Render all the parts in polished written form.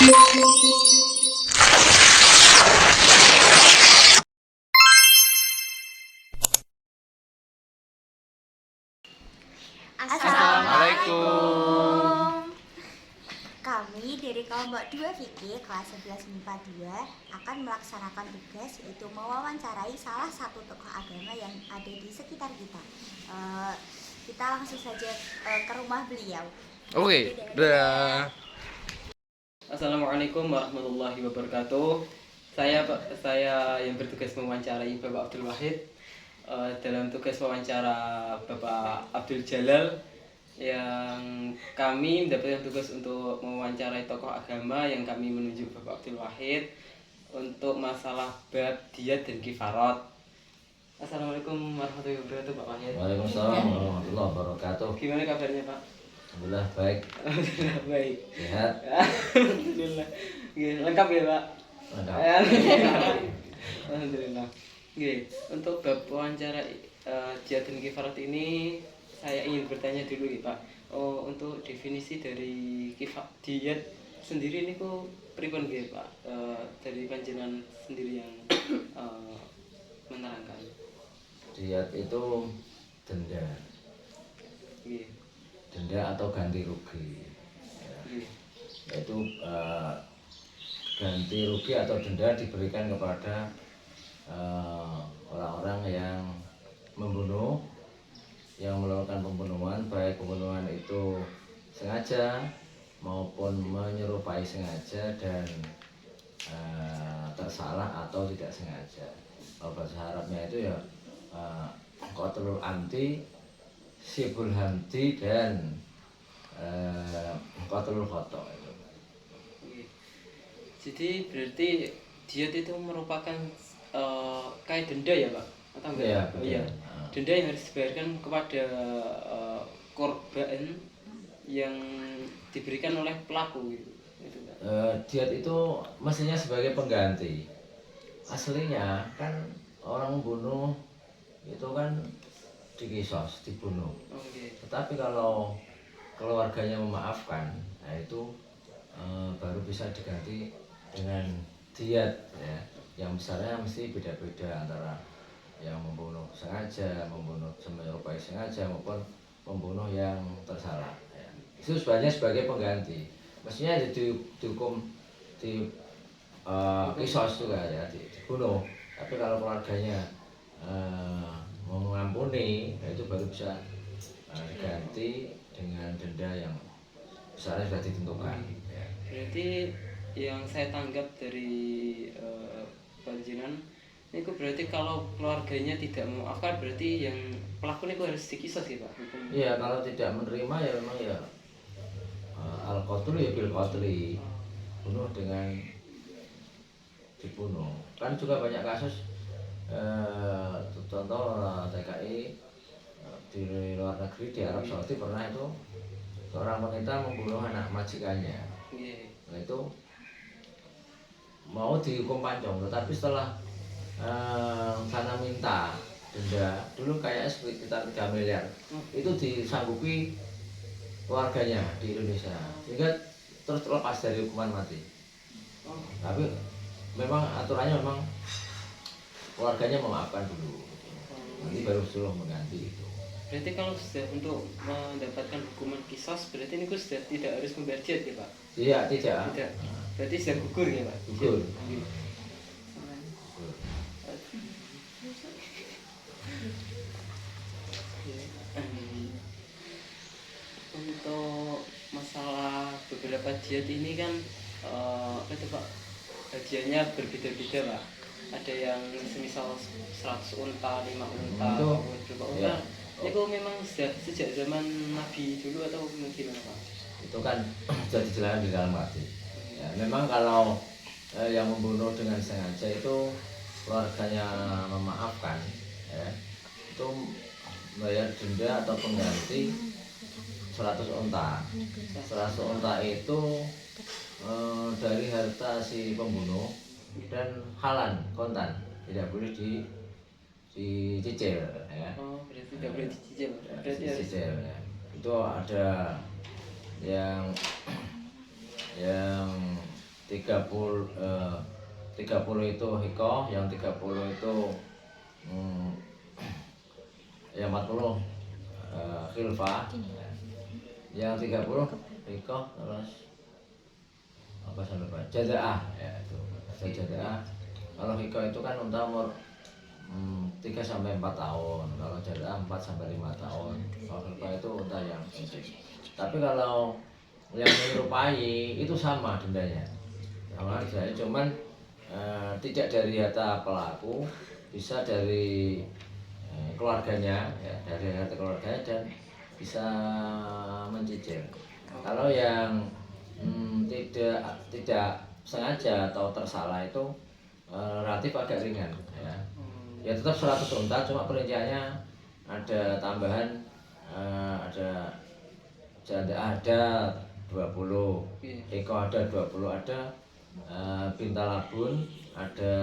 Assalamualaikum. Kami dari kelompok 2 Fikih kelas 11 MIPA 2 akan melaksanakan tugas yaitu mewawancarai salah satu tokoh agama yang ada di sekitar kita. Kita langsung saja ke rumah beliau. Oke, dah. Assalamualaikum warahmatullahi wabarakatuh. Saya yang bertugas mewawancarai Bapak Abdul Wahid dalam tugas wawancara Bapak Abdul Jalal, yang kami mendapatkan tugas untuk mewawancarai tokoh agama yang kami menunjuk Bapak Abdul Wahid untuk masalah bab diyat dan kifarat. Assalamualaikum warahmatullahi wabarakatuh, Pak Wahid. Waalaikumsalam warahmatullahi wabarakatuh. Gimana kabarnya, Pak? Alhamdulillah baik. Alhamdulillah baik. Sehat. Alhamdulillah. Lengkap ya, Pak? Lengkap. Alhamdulillah. Oke, untuk bab wawancara diyat dan kifarat ini saya ingin bertanya dulu ya, Pak. Untuk definisi dari diyat sendiri ini kok pripun nggih, Pak? Dari panjenengan sendiri yang menerangkan. Diyat itu denda. Nggih. Denda atau ganti rugi. Nggih. Yaitu ganti rugi atau denda diberikan kepada orang-orang yang membunuh, yang melakukan pembunuhan, baik pembunuhan itu sengaja maupun menyerupai sengaja dan tersalah atau tidak sengaja. Kalau bahasa Arabnya itu ya qatlul amdi, sibul hamdi, dan qatlul khata itu. Jadi berarti diyat itu merupakan kayak denda ya, Pak? Atau enggak? Iya, Oh, iya. Denda yang harus dibayarkan kepada korban yang diberikan oleh pelaku gitu. Diyat itu mestinya sebagai pengganti. Aslinya kan orang bunuh itu kan dikisos, dibunuh. Oke. Tetapi kalau keluarganya memaafkan, nah itu baru bisa diganti dengan diyat ya. Yang besarnya mesti beda-beda antara yang membunuh sengaja, membunuh menyerupai sengaja maupun membunuh yang tersalah ya. Itu sebenarnya sebagai pengganti. Mestinya dihukum di kisos juga ya, dibunuh. Tapi kalau keluarganya mau mengampuni, ya itu baru bisa diganti dengan denda yang besarnya sudah ditentukan ya. Berarti yang saya tanggap dari panjenengan ini berarti kalau keluarganya tidak memaafkan, berarti yang pelaku ini harus dikisos ya, Pak? Iya, kalau tidak menerima ya memang ya al-qatlu ya bil qatli, bunuh dengan dibunuh. Kan juga banyak kasus contoh TKI di luar negeri, di Arab Saudi pernah itu seorang wanita membunuh anak majikannya. Nah itu mau dihukum pancong, tetapi setelah sana minta denda dulu kayaknya sekitar 3 miliar itu disanggupi keluarganya di Indonesia, sehingga terus terlepas dari hukuman mati. Tapi memang aturannya memang keluarganya memaafkan dulu, nanti baru suruh mengganti itu. Berarti kalau sudah untuk mendapatkan hukuman kisos, berarti ini sudah tidak harus membayar diyat ya, Pak? Iya, tidak. Tidak. Berarti sudah gugur ya, Pak? Gugur. Untuk masalah beberapa diyat ini kan apa itu, Pak? Hadiahnya berbeda-beda, Pak. Ada yang semisal 100 unta, 5 unta, Itu, berapa unta. ya. Ini kok memang sejak zaman Nabi dulu atau gimana, Pak? Itu kan sudah dijelaskan di dalam hadis. Ya, memang kalau yang membunuh dengan sengaja itu keluarganya memaafkan, ya, itu bayar denda atau pengganti 100 unta. 100 unta itu dari harta si pembunuh dan halan kontan, tidak boleh dicicil ya. Oh, berarti tidak boleh dicicil. Berarti harus Dicicil ya. Itu ada yang 30 itu hikoh, yang 30 itu ya 40 khilfah, yang 30 hikoh, terus apa saya lupa, jadaah ya itu ada jadaah. Kalau hikoh itu kan unta umur 3 sampai 4 tahun, kalau jadaah 4 sampai 5 tahun. Kalau khilfah itu unta yang penting. Tapi kalau yang menyerupai itu sama dendanya, sama dendanya, cuman tidak dari harta pelaku, bisa dari keluarganya, ya, dari harta keluarganya, dan bisa mencicil. Kalau yang tidak sengaja atau tersalah itu relatif agak ringan, ya. Ya tetap 100 unta, cuma perinciannya ada tambahan, ada janda 20, Eko ada 20, ada Bintalabun ada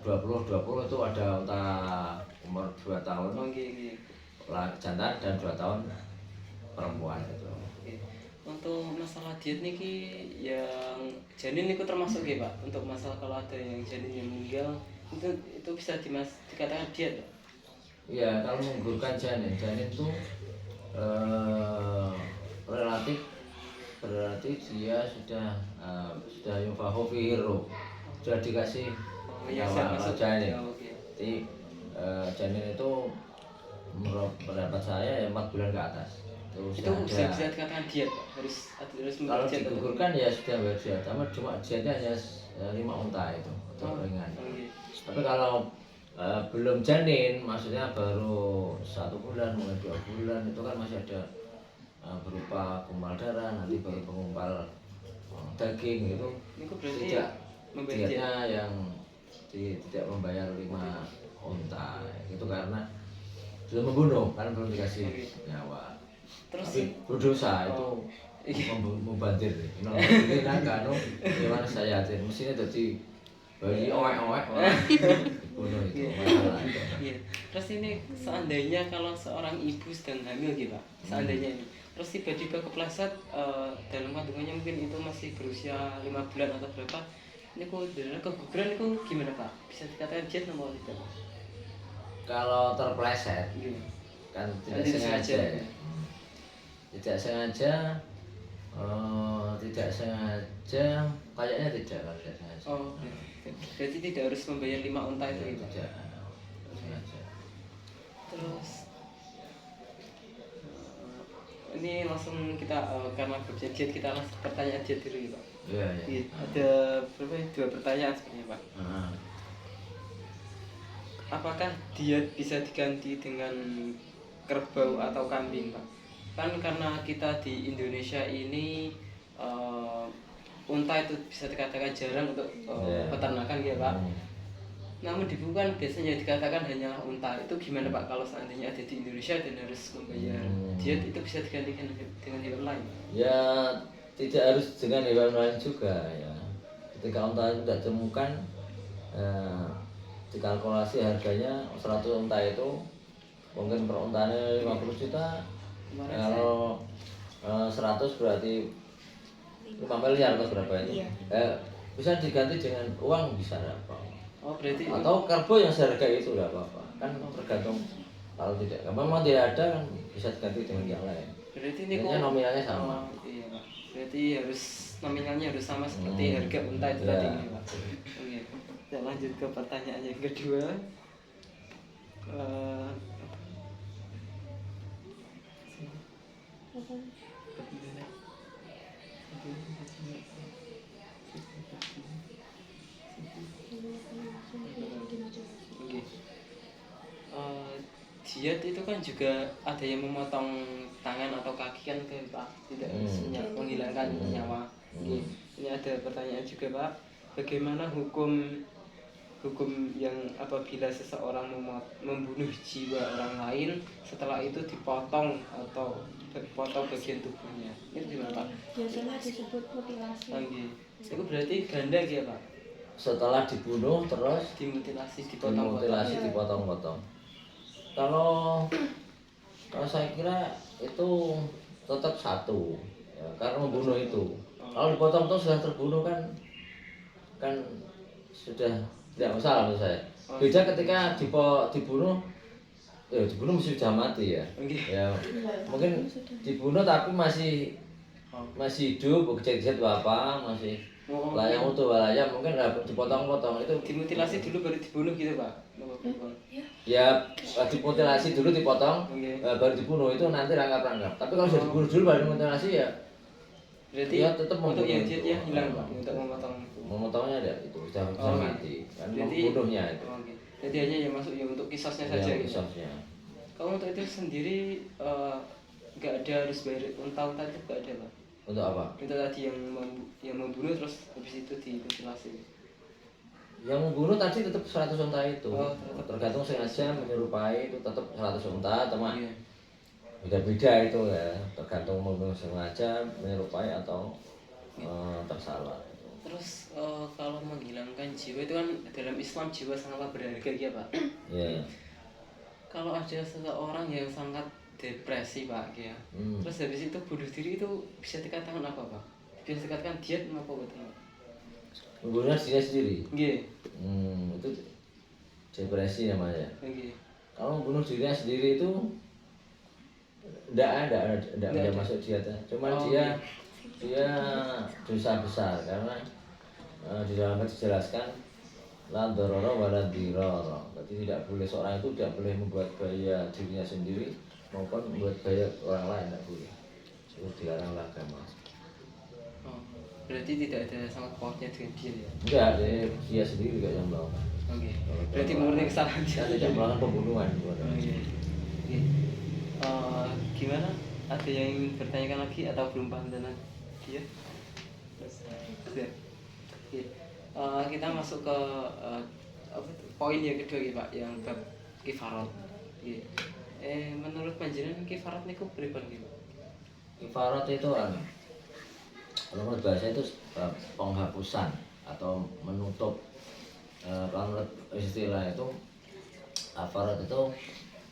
20 itu ada unta umur 2 tahun jantan dan 2 tahun perempuan itu. Untuk masalah diet niki yang janin itu termasuk ya Pak. Untuk masalah kalau ada yang janin yang meninggal itu bisa dikatakan diet Pak? Iya, kalau menggugurkan janin itu relatif berarti dia sudah yufahu fi hiro, sudah dikasih nyawa janin. Jadi janin itu menurut pendapat saya ya 4 bulan ke atas. Itu bisa dikatakan diet Pak? Harus kalau digugurkan ya sudah berdiet, cuma dietnya hanya 5 unta itu untuk ringan. Tapi kalau belum janin, maksudnya baru 1 bulan, mulai 2 bulan, itu kan masih ada berupa gumpal darah, nanti baru pengumpal daging itu tidak dietnya yang tidak membayar 5 unta itu karena sudah membunuh, karena belum dikasih nyawa. Tapi berdosa itu membantir. Ini kan gimana saya hati mestinya jadi bayi owek bunuh itu masalah itu. Iya. Terus ini seandainya kalau seorang ibu sedang hamil gitu Pak, seandainya ini terus tiba-tiba kepleset dalam kandungannya mungkin itu masih berusia 5 bulan atau berapa, ini kok darah keguguran itu gimana Pak? Bisa dikatakan diet atau tidak? Kalau terpleset kan tidak sengaja ya. Tidak sengaja kayaknya tidak kalau tidak sengaja. Oh, berarti tidak harus membayar 5 unta itu gitu. Tidak sengaja. Terus ini langsung kita karena berbicara diet, kita langsung pertanyaan diet dulu ya Pak. Iya. Ada berapa? 2 pertanyaan sebenarnya Pak. Apakah diet bisa diganti dengan kerbau atau kambing Pak? Kan karena kita di Indonesia ini unta itu bisa dikatakan jarang untuk peternakan ya Pak. Namun di bukan biasanya dikatakan hanyalah unta. Itu gimana Pak kalau seandainya ada di Indonesia dan harus membayar diet, itu bisa digantikan dengan hewan lain? Ya tidak harus dengan hewan lain juga ya. Ketika unta itu tidak temukan, dikalkulasi harganya 100 unta itu mungkin per untanya 50 juta. Kalau 100 berarti 5 miliar atau berapa itu? Bisa diganti dengan uang, bisa apa? Oh, berarti atau kerbau yang seharga itu tidak apa-apa, kan tergantung. Kalau tidak, kalau memang tidak ada kan bisa diganti dengan yang lain. Berarti ini nominalnya sama. Iya Pak. Berarti harus nominalnya harus sama seperti harga unta itu tadi ini Pak. Oke. Kita lanjut ke pertanyaan yang kedua. Diet itu kan juga ada yang memotong tangan atau kaki kan Pak, tidak harus menghilangkan nyawa. Ini ada pertanyaan juga Pak, bagaimana hukum yang apabila seseorang membunuh jiwa orang lain setelah itu dipotong atau potong bagian tubuhnya, itu gimana Pak? Biasanya disebut mutilasi. Itu berarti ganda ya Pak? Setelah dibunuh terus dimutilasi, dipotong-potong. Kalau saya kira itu tetap satu ya, karena membunuh itu Kalau dipotong tuh sudah terbunuh kan sudah tidak masalah menurut saya. Beda ketika dibunuh, ya dibunuh mesti sudah mati ya. Ya mungkin dibunuh tapi masih hidup, kejadian apa masih layak utuh walaya, mungkin dipotong-potong itu Dimutilasi dulu baru dibunuh gitu Pak. ya dimutilasi dulu dipotong baru dibunuh itu nanti rangkap-rangkap. Tapi kalau sudah dibunuh dulu baru dimutilasi ya Berarti ya tetap untuk yang membunuh. dietnya hilang Pak untuk memotongnya. Memotongnya ya itu sudah Oh, mati kan Berarti membunuhnya itu. Oke. Jadi hanya yang masuk yang untuk kisosnya Ya, saja gitu. kisahnya. Kalau untuk itu sendiri nggak ada harus bayar unta-unta itu nggak ada Pak. Untuk apa? Itu tadi yang membunuh terus habis itu dimutilasi. Yang membunuh tadi tetap 100 unta itu. Oh, tetap. Tergantung sengaja menyerupai itu tetap 100 unta teman. Iya. Beda-beda itu ya, tergantung membunuh sengaja, menyerupai atau tersalah. Terus kalau menghilangkan jiwa itu kan dalam Islam jiwa sangatlah berharga ya Pak. Ya. Kalau ada seseorang yang sangat depresi Pak ya, terus habis itu bunuh diri itu bisa dikatakan apa Pak? Bisa dikatakan diet apa betul? Membunuhnya dirinya sendiri. Nggih. Itu depresi namanya. Nggih. Kalau membunuh dirinya sendiri itu tidak ada masuk diet. Cuman dia dosa besar karena di dalam dijelaskan la dororo wala diroro. Berarti tidak boleh seorang itu tidak boleh membuat bahaya dirinya sendiri maupun membuat bahaya orang lain, tidak boleh. Itu dilarang oleh agama. Oh, berarti tidak ada sangat pautnya dengan dia ya? Enggak, dia sendiri tidak yang melakukan. Oke. Berarti murni kesalahan Dia dia. tidak melakukan pembunuhan. Oke. Gimana? Ada yang ingin bertanyakan lagi atau belum paham tentang dia? Sudah. Oke. Kita masuk ke poin yang kedua ya Pak, yang bab kifarat. Oke. Menurut panjenengan kifarat niku pripun nggih Pak? Kifarat itu kan, kalau menurut bahasa itu penghapusan atau menutup. Kalau menurut istilah itu kafarat itu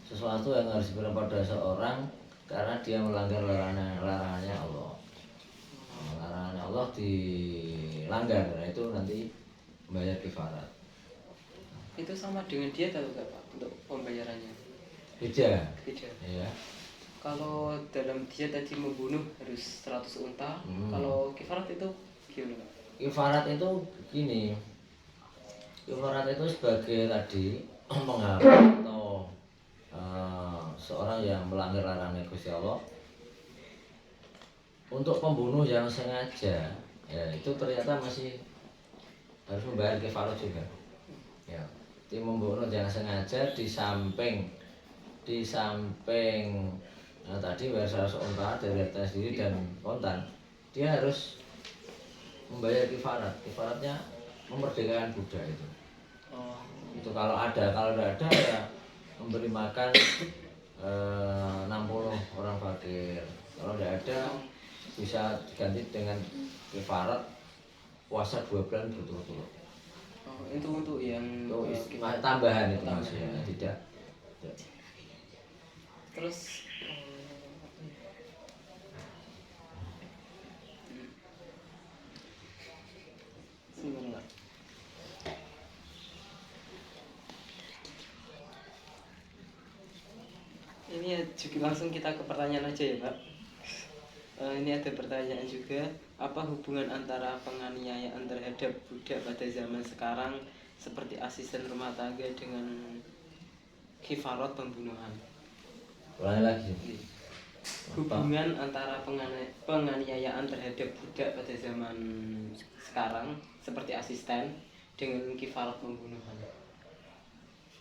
sesuatu yang harus diberikan pada seorang karena dia melanggar larangannya Allah. Larangannya Allah dilanggar, nah itu nanti membayar kifarat. Itu sama dengan dia atau enggak Pak untuk pembayarannya? Beda. Beda. Ya. Kalau dalam dia tadi membunuh harus 100 unta, kalau kifarat itu gimana Pak? Kifarat itu gini. Kifarat itu sebagai tadi menghapus atau seorang yang melanggar larangan Gusti Allah. Untuk pembunuh yang sengaja, ya itu ternyata masih harus membayar kifarat juga. Ya, tim membunuh yang sengaja di samping tadi bayar 100 unta dari harta sendiri dan kontan, dia harus membayar kifarat. Kifaratnya memerdekakan budak itu. Oh, Itu kalau ada, kalau tidak ada ya memberi makan 60 orang fakir. Kalau tidak ada bisa diganti dengan kifarat puasa 2 bulan berturut-turut. itu untuk yang Itu tambahan itu maksudnya, tidak. Terus sebentar. Ini ya juga langsung kita ke pertanyaan aja ya Pak. Ini ada pertanyaan juga, apa hubungan antara penganiayaan terhadap budak pada zaman sekarang seperti asisten rumah tangga dengan kifarat pembunuhan? Ulangi lagi. Hubungan antara penganiayaan terhadap budak pada zaman sekarang seperti asisten dengan kifarat pembunuhan.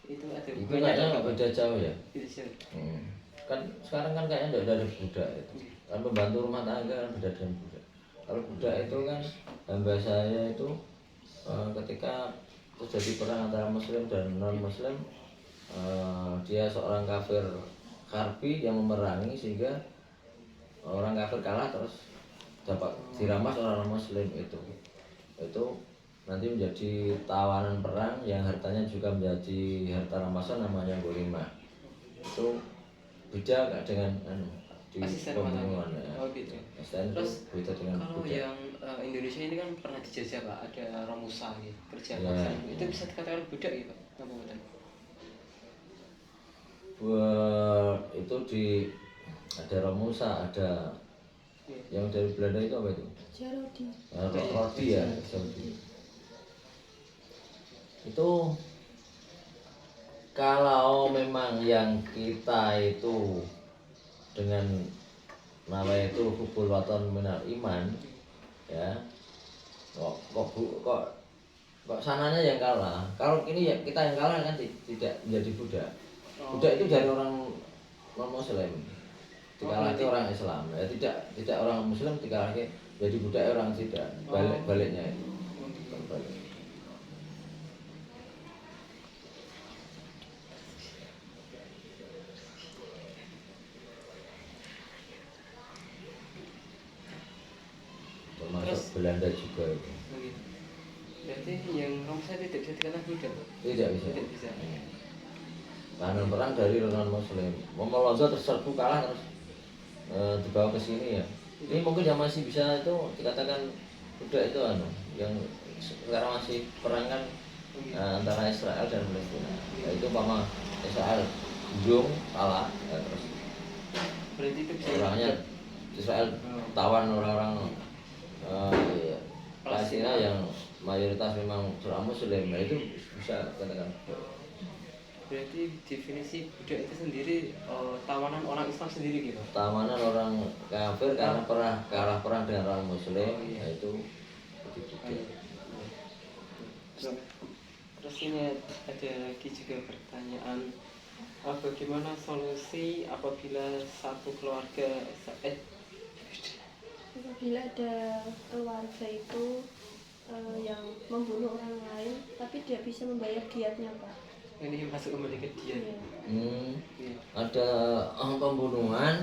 Itu ada Itu hubungannya kayaknya apa, nggak beda jauh ya. Itu sih. Kan sekarang kan kayaknya tidak ada budak itu. Kan pembantu rumah tangga kan beda dengan budak. Kalau budak itu kan hamba saya itu ketika terjadi perang antara muslim dan non muslim, dia seorang kafir harbi yang memerangi sehingga orang kafir kalah terus dapat dirampas orang muslim itu nanti menjadi tawanan perang yang hartanya juga menjadi harta rampasan namanya ghanimah. Itu beda dengan di asisten rumah pembunuhan tangga. ya. Oh gitu. Asisten itu Terus beda dengan kalau budak. yang Indonesia ini kan pernah dijajah Pak, ada Romusa gitu, kerja Ya. paksa itu bisa dikatakan budak gitu Pak? Apa bukan? Itu di ada Romusa, ada Iya. yang dari Belanda itu apa itu? Jarodi. Rodi ya, Rodi. Itu kalau memang yang kita itu dengan nama itu hubul waton minal iman ya kok sananya yang kalah. Kalau ini ya kita yang kalah kan tidak menjadi budak. Budak itu dari orang non muslim dikalahkan orang Islam ya, tidak orang muslim dikalahkan jadi budak orang tidak baliknya itu. Balik. Termasuk Belanda juga itu. Oh, gitu. Berarti yang Romusa tidak bisa dikatakan budak Pak? Tidak bisa. Tidak bisa. Tahanan perang dari non muslim. Momolozo terserbu kalah terus dibawa ke sini ya. Ini mungkin yang masih bisa itu dikatakan budak itu yang sekarang masih perang kan antara Israel dan Palestina. Yaitu umpama Israel ujung kalah ya, terus Berarti itu bisa orangnya Israel tawan orang-orang iya, Palestina yang mayoritas memang orang muslim ya, itu bisa katakan berarti definisi budak itu sendiri tawanan orang Islam sendiri gitu. tawanan orang kafir karena pernah kalah perang dengan orang muslim yaitu begitu. Oh, iya. Terus ini ada lagi juga pertanyaan bagaimana solusi apabila satu keluarga Apabila ada keluarga itu yang membunuh orang lain, tapi dia bisa membayar diatnya, Pak. ini masuk kembali ke dia. Iya. Iya. Ada pembunuhan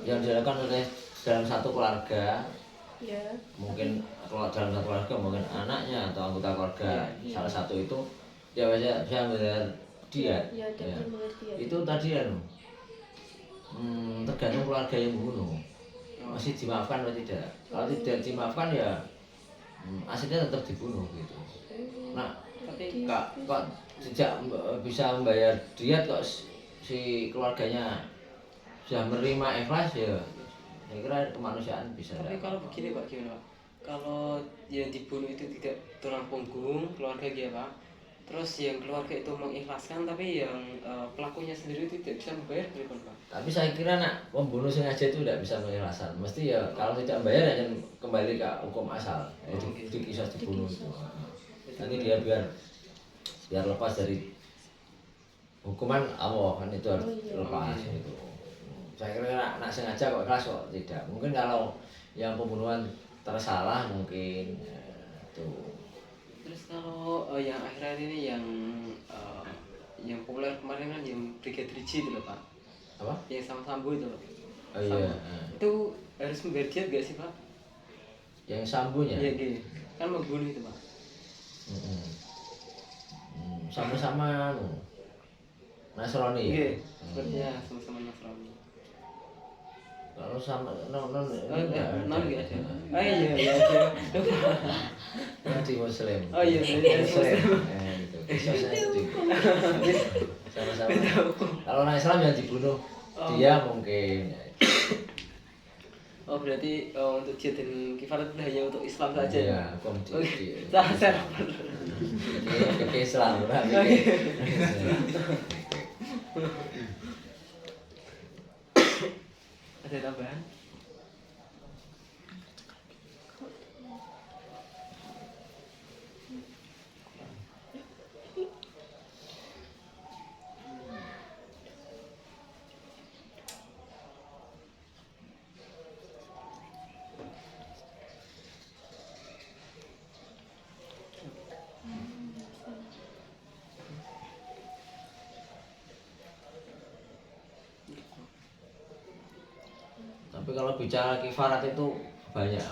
yang dilakukan oleh dalam satu keluarga, Ya. mungkin kalau dalam satu keluarga mungkin anaknya atau anggota keluarga Iya. salah satu itu dia bisa membayar diat. Ya, dia Ya. bisa membayar diat. Itu tadi tergantung keluarga yang membunuh masih dimaafkan atau tidak. Kalau tidak dimaafkan ya aslinya tetap dibunuh gitu. Nah, Tapi kok tidak bisa membayar diat kok si keluarganya sudah menerima ikhlas ya saya kira kemanusiaan bisa. tapi kalau begini Pak gimana Pak? Kalau yang dibunuh itu tidak tulang punggung keluarga dia Pak. Terus yang keluarga itu mengikhlaskan tapi yang pelakunya sendiri itu tidak bisa membayar gimana Pak? Tapi saya kira pembunuh sengaja itu tidak bisa mengikhlaskan. Mesti ya kalau tidak membayar ya kembali ke hukum asal. Yaitu dikisah dibunuh itu. Nanti dia biar lepas dari hukuman Allah kan itu harus lepas itu. Saya kira nak sengaja kok ikhlas kok tidak. Mungkin kalau yang pembunuhan tersalah mungkin ya, itu. Terus kalau yang akhir ini yang populer kemarin kan yang Brigadir J itu loh Pak. Apa? Yang sama Sambo itu loh. Oh iya. Sambo. Itu harus membayar diat gak sih Pak? Yang sambunya. Iya gitu. Kan membunuh itu Pak. Sama-sama Nasrani ya. Iya. Sepertinya sama-sama Nasrani. Kalau sama non Non enggak gitu. ada. Oh iya iya. Nanti Muslim. Oh iya, benar. Muslim. Gitu. Kisahnya itu. Sama-sama. Kalau orang Islam yang dibunuh dia mungkin. Oh berarti untuk jihad dan kifarat itu hanya untuk Islam saja Ya, hukum Oke. Salah saya. Ke Islam, Ada tambahan? Tapi kalau bicara kifarat itu banyak.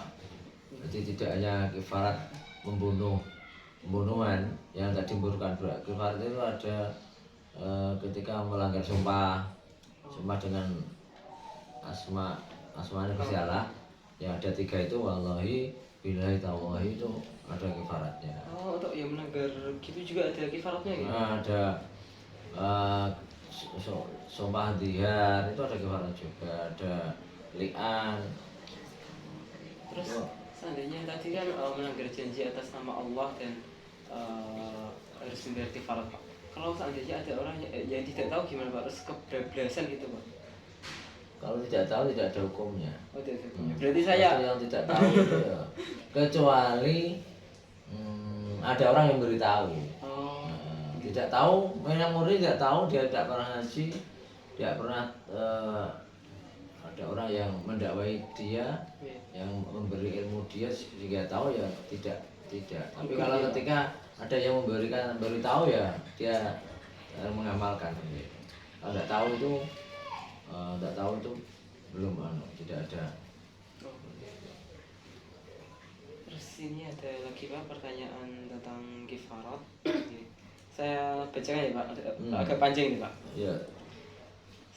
Jadi tidak hanya kifarat pembunuhan yang tak dimurkan. Kifarat itu ada ketika melanggar sumpah dengan asma'ul Gusti Allah yang ada 3 itu wallahi billahi tawahi itu ada kifaratnya. Oh, untuk yang melanggar gitu juga ada kifaratnya gitu. Ada sumpah dihar itu ada kifarat juga, ada li'an. Terus seandainya tadi kan melanggar janji atas nama Allah dan harus membayar kifarat, Pak. Kalau seandainya ada orang yang tidak tahu gimana, Pak, terus kebablasan gitu, Pak. Kalau tidak tahu tidak ada hukumnya. Oh, tidak ada hukumnya. Berarti saya yang tidak tahu itu ya kecuali ada orang yang beritahu. Tidak tahu, memang murid tidak tahu, dia tidak pernah ngaji, tidak pernah ada orang yang mendakwai dia, yang memberi ilmu dia sehingga tahu ya tidak. Tapi kalau ketika ada yang memberitahu ya dia mengamalkan. Kalau tidak tahu itu belum tidak ada. Terus ini ada lagi, Pak, pertanyaan tentang kifarat. Saya bacakan ya, Pak, agak panjang nih, Pak. Ya.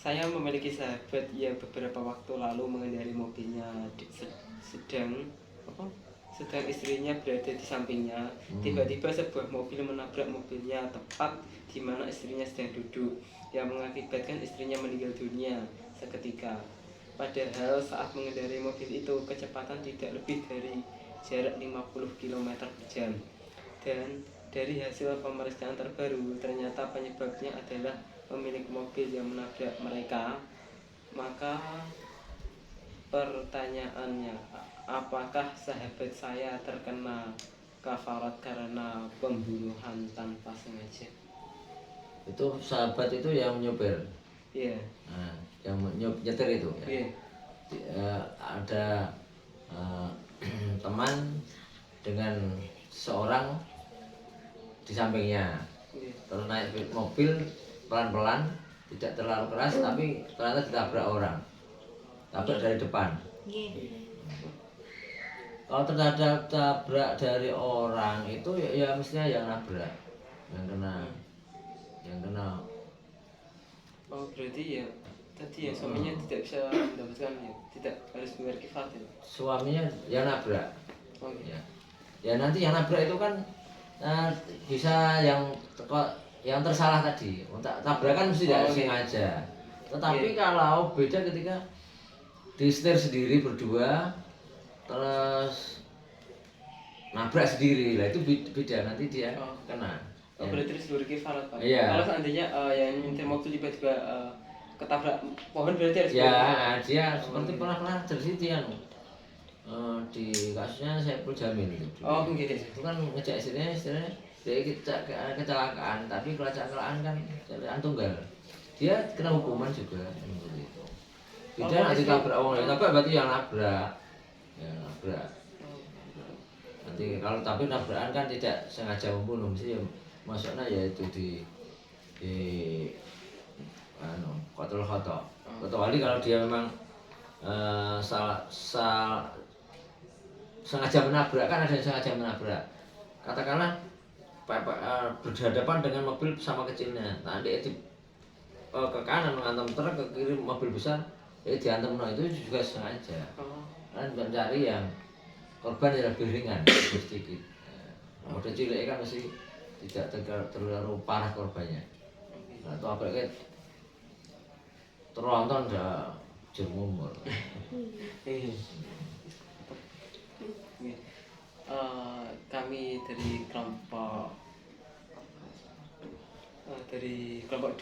Saya memiliki sahabat yang beberapa waktu lalu mengendarai mobilnya sedang istrinya berada di sampingnya. Tiba-tiba sebuah mobil menabrak mobilnya tepat di mana istrinya sedang duduk, yang mengakibatkan istrinya meninggal dunia seketika. Padahal saat mengendarai mobil itu kecepatan tidak lebih dari jarak 50 km per jam. Dan dari hasil pemeriksaan terbaru ternyata penyebabnya adalah pemilik mobil yang menabrak mereka. Maka pertanyaannya, apakah sahabat saya terkena kafarat karena pembunuhan tanpa sengaja? Itu sahabat itu yang nyopir. Iya. Nah, yang nyetir itu ya. Iya. Ada teman dengan seorang di sampingnya. Iya. Terus naik mobil pelan-pelan, tidak terlalu keras, tapi ternyata ditabrak orang. Tabrak dari depan. Kalau terhadap tabrak dari orang itu ya mestinya yang nabrak, yang kena. Oh, berarti ya tadi ya suaminya tidak bisa mendapatkan, ya tidak harus membayar kifarat ya? Suaminya yang nabrak. Oh, iya. Ya nanti yang nabrak itu kan bisa yang tersalah tadi. Tabrakan mesti tidak sengaja. Tetapi kalau beda ketika disetir sendiri berdua terus nabrak sendiri, lah itu beda, nanti dia kena. Oh, berarti harus membayar kifarat, Pak. Iya. Kalau seandainya yang nyetir mobil tiba-tiba ketabrak pohon, berarti harus Ya, dia seperti pernah terjadi di kasusnya Saiful Jamil itu. Oh, gitu. Itu kan ngejak istilahnya dia kecelakaan, tapi kecelakaan kan kecelakaan tunggal. Dia kena hukuman juga seperti itu. Tidak nanti tabrak orang lain, tabrak berarti yang nabrak. Ya, nabrak. Nanti kalau tapi nabrakan kan tidak sengaja membunuh, mesti masuknya yaitu di qatlul khata'. Kecuali kalau dia memang sengaja menabrak, kan ada yang sengaja menabrak. Katakanlah berhadapan dengan mobil sama kecilnya, nanti ke kanan menghantam truk, ke kiri mobil besar, dihantam, itu juga sengaja. Kan mencari yang korban yang lebih ringan, lebih sedikit. Model cilik kan mesti tidak terlalu parah korbannya. Nah, itu apalagi terlonton dah jemumur. Kami dari kelompok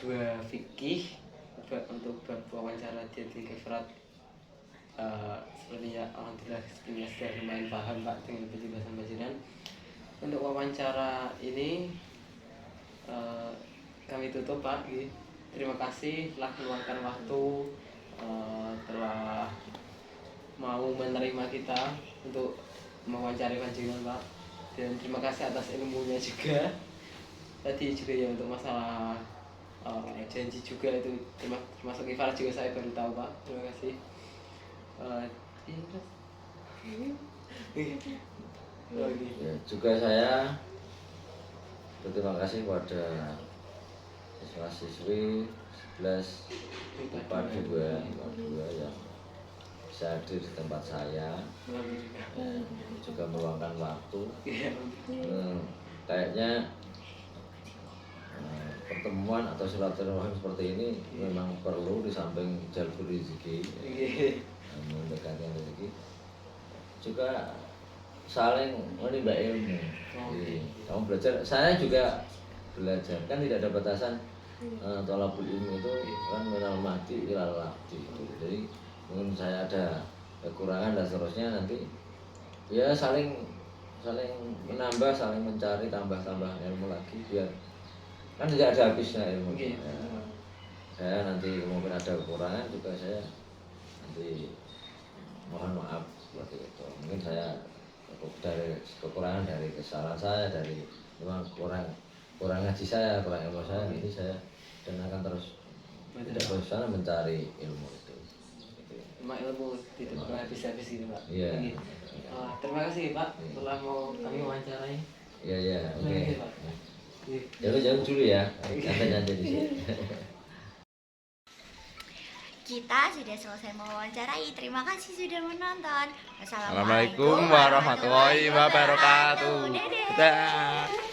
2 fikih untuk wawancara dia di kifarat, sepertinya alhamdulillah sudah lumayan paham, Pak, dengan penjelasan Bajiran. Untuk wawancara ini kami tutup, Pak. Terima kasih telah meluangkan waktu, telah mau menerima kita untuk mewawancari panjenengan, Pak. Dan terima kasih atas ilmunya juga. Tadi juga ya untuk masalah janji juga itu termasuk kifarat juga saya baru tahu, Pak. Terima kasih. Ya, juga saya berterima kasih kepada siswa-siswi 11 IPA 2 yang bisa hadir di tempat saya, ya, juga meluangkan waktu. Kayaknya pertemuan atau silaturahim seperti ini memang perlu di samping jalur rezeki, mendekatkan rezeki, juga saling menimba ilmu. Jadi, kamu belajar, saya juga belajar, kan tidak ada batasan. Thalabul ilmi itu kan minal mahdi ilal lahdi itu. Jadi mungkin saya ada kekurangan dan seterusnya, nanti ya saling menambah, saling mencari tambah ilmu lagi, biar kan tidak ada habisnya ilmu. Ya, saya nanti mungkin ada kekurangan juga, saya nanti mohon maaf seperti itu. Mungkin saya dari kekurangan, dari kesalahan saya, dari memang kurang ngaji saya, kurang ilmu saya, ini saya dan akan terus tidak bosan mencari ilmu itu. Ilmu tidak pernah habis-habis gitu Pak. Iya. Terima kasih Pak telah mau kami wawancarai. Iya, oke. Terima kasih, Pak. Jangan dulu ya, santai di sini. Kita sudah selesai mewawancarai. Terima kasih sudah menonton. Assalamualaikum warahmatullahi wabarakatuh. Dadah. Dah.